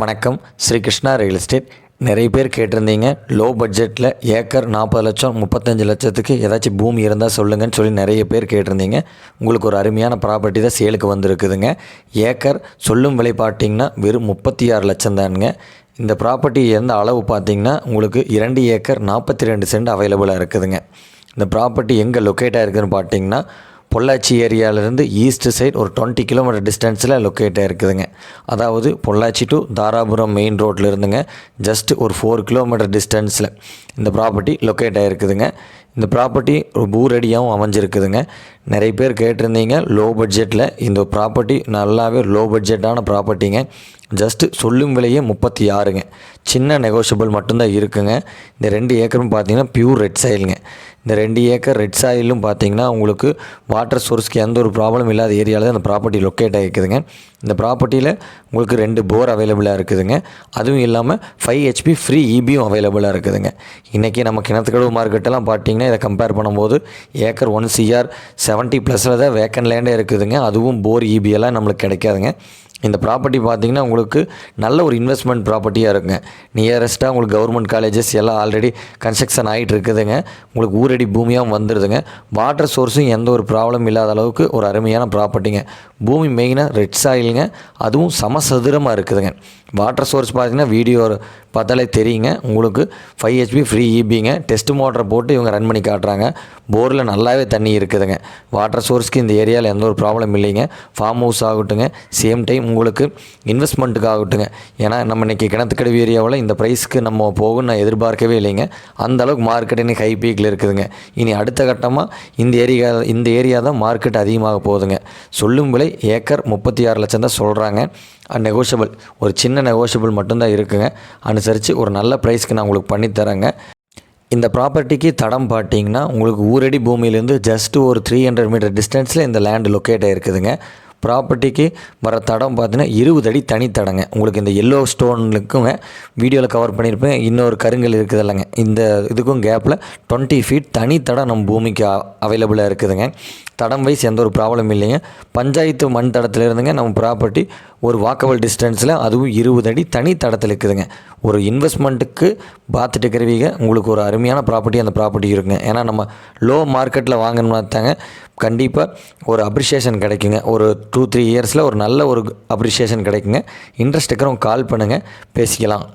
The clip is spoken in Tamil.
வணக்கம். Sri Krishna real estate. நிறைய பேர் கேட்டிருந்தீங்க, லோ பட்ஜெட்டில் ஏக்கர் 40 லட்சம் 35 லட்சத்துக்கு ஏதாச்சும் பூமி இருந்தால் சொல்லுங்கன்னு சொல்லி நிறைய பேர் கேட்டிருந்தீங்க. உங்களுக்கு ஒரு அருமையான ப்ராப்பர்ட்டி தான் சேலுக்கு வந்திருக்குதுங்க. ஏக்கர் சொல்லும் விலை பார்த்தீங்கன்னா வெறும் 36 லட்சம் தானுங்க. இந்த ப்ராப்பர்ட்டி எந்த அளவு பார்த்தீங்கன்னா உங்களுக்கு 2 ஏக்கர் 42 சென்ட் அவைலபிளாக இருக்குதுங்க. இந்த ப்ராப்பர்ட்டி எங்கே லொக்கேட் ஆகிருக்குதுன்னு பார்த்தீங்கன்னா பொள்ளாச்சி ஏரியாவிலேருந்து ஈஸ்ட் சைட் ஒரு 20 கிலோமீட்டர் டிஸ்டன்ஸில் லொக்கேட் ஆகிருக்குதுங்க. அதாவது பொள்ளாச்சி டு தாராபுரம் மெயின் ரோட்டில் இருந்துங்க ஜஸ்ட் ஒரு 4 கிலோமீட்டர் டிஸ்டன்ஸில் இந்த ப்ராப்பர்ட்டி லொக்கேட் ஆகிருக்குதுங்க. இந்த ப்ராப்பர்ட்டி ஒரு பூரடியாகவும் அமைஞ்சிருக்குதுங்க. நிறைய பேர் கேட்டிருந்தீங்க லோ பட்ஜெட்டில். இந்த ப்ராப்பர்ட்டி நல்லாவே லோ பட்ஜெட்டான ப்ராப்பர்ட்டிங்க. ஜஸ்ட்டு சொல்லும் விலையே 36ங்க. சின்ன நெகோஷியபிள் மட்டும்தான் இருக்குங்க. இந்த 2 ஏக்கரும் பார்த்தீங்கன்னா பியூர் ரெட் சாயிலுங்க. இந்த 2 ஏக்கர் ரெட் சாயிலும் பார்த்தீங்கன்னா உங்களுக்கு வாட்டர் சோர்ஸ்க்கு எந்த ஒரு ப்ராப்ளம் இல்லாத ஏரியாவில் தான் இந்த ப்ராப்பர்ட்டி லொக்கேட் ஆகிருக்குதுங்க. இந்த ப்ராப்பர்ட்டியில் உங்களுக்கு 2 போர் அவைலபிளாக இருக்குதுங்க. அதுவும் இல்லாமல் 5 HP ஃப்ரீ இபியும் அவைலபிளாக இருக்குதுங்க. இன்றைக்கி நம்ம கிணத்துக்கடவு மார்க்கெட்டெல்லாம் பார்த்தீங்கன்னா இதை கம்பேர் பண்ணும்போது ஏக்கர் 1 CR 70+ தான் வேக்கன் லேண்டே இருக்குதுங்க. அதுவும் போர் இபியெல்லாம் நம்மளுக்கு கிடைக்காதுங்க. இந்த ப்ராப்பர்ட்டி பார்த்திங்கன்னா உங்களுக்கு நல்ல ஒரு இன்வெஸ்ட்மெண்ட் ப்ராப்பர்ட்டியாக இருக்குங்க. நியரஸ்ட்டாக உங்களுக்கு கவர்மெண்ட் காலேஜஸ் எல்லாம் ஆல்ரெடி கன்ஸ்ட்ரக்ஷன் ஆகிட்டு இருக்குதுங்க. உங்களுக்கு ஊரடி பூமியாகவும் வந்துடுதுங்க. வாட்டர் சோர்ஸும் எந்த ஒரு ப்ராப்ளம் இல்லாத அளவுக்கு ஒரு அருமையான ப்ராப்பர்ட்டிங்க. பூமி மெயினாக ரெட் சாயிலுங்க. அதுவும் சமசதுரமாக இருக்குதுங்க. வாட்டர் சோர்ஸ் பார்த்திங்கன்னா வீடியோ பார்த்தாலே தெரியுங்க. உங்களுக்கு 5 HP ஃப்ரீ இபிங்க. டெஸ்ட் மோட்டரை போட்டு இவங்க ரன் பண்ணி காட்டுறாங்க. போரில் நல்லாவே தண்ணி இருக்குதுங்க. வாட்டர் சோர்ஸ்க்கு இந்த ஏரியாவில் எந்த ஒரு ப்ராப்ளம் இல்லைங்க. ஃபார்ம் ஹவுஸ் ஆகட்டுங்க, சேம் டைம் உங்களுக்கு இன்வெஸ்ட்மெண்ட்டுக்கு ஆகட்டுங்க. ஏன்னா நம்ம இன்றைக்கி கிணத்துக்கடவு ஏரியாவில் இந்த ப்ரைஸ்க்கு நம்ம போகும்னு நான் எதிர்பார்க்கவே இல்லைங்க. அந்தளவுக்கு மார்க்கெட் இன்னைக்கு ஹை பீக்கில் இருக்குதுங்க. இனி அடுத்த கட்டமாக இந்த ஏரியா தான் மார்க்கெட் அதிகமாக போகுதுங்க. சொல்லும் விலை ஏக்கர் 36 லட்சம் தான் சொல்கிறாங்க. நெகோஷியபிள் ஒரு சின்ன நெகோஷியபிள் மட்டும்தான் இருக்குங்க. அனுசரித்து ஒரு நல்ல ப்ரைஸ்க்கு நான் உங்களுக்கு பண்ணித்தரேங்க. இந்த ப்ராப்பர்ட்டிக்கு தடம் பார்த்தீங்கன்னா உங்களுக்கு ஊரடி பூமியிலேருந்து ஜஸ்ட் ஒரு 300 மீட்டர் டிஸ்டன்ஸில் இந்த லேண்டு லொக்கேட் ஆகிருக்குதுங்க. ப்ராப்பர்ட்டிக்கு வர தடம் பார்த்தீங்கன்னா 20 அடி தனி தடங்க. உங்களுக்கு இந்த எல்லோ ஸ்டோனுக்குங்க வீடியோவில் கவர் பண்ணியிருப்பேன். இன்னொரு கருங்கல் இருக்குது இல்லைங்க, இந்த இதுக்கும் கேப்பில் 20 ஃபீட் தனி தடம் நம்ம பூமிக்கு அவைலபிளாக இருக்குதுங்க. தடம் வைஸ் எந்த ஒரு ப்ராப்ளம் இல்லைங்க. பஞ்சாயத்து மண் தடத்தில் இருந்துங்க நம்ம ப்ராப்பர்ட்டி ஒரு வாக்கபிள் டிஸ்டன்ஸில், அதுவும் 20 அடி தனி தடத்தில் இருக்குதுங்க. ஒரு இன்வெஸ்ட்மெண்ட்டுக்கு பார்த்துட்டு இருக்கிறவங்க உங்களுக்கு ஒரு அருமையான ப்ராப்பர்ட்டி அந்த ப்ராப்பர்ட்டி இருக்குங்க. ஏன்னா நம்ம லோ மார்க்கெட்டில் வாங்கணும்னா தாங்க கண்டிப்பாக ஒரு அப்ரிஷியேஷன் கிடைக்குங்க. ஒரு 2-3 இயர்ஸில் ஒரு நல்ல ஒரு அப்ரிஷியேஷன் கிடைக்குங்க. இன்ட்ரெஸ்ட் இருக்கிறவங்க கால் பண்ணுங்கள், பேசிக்கலாம்.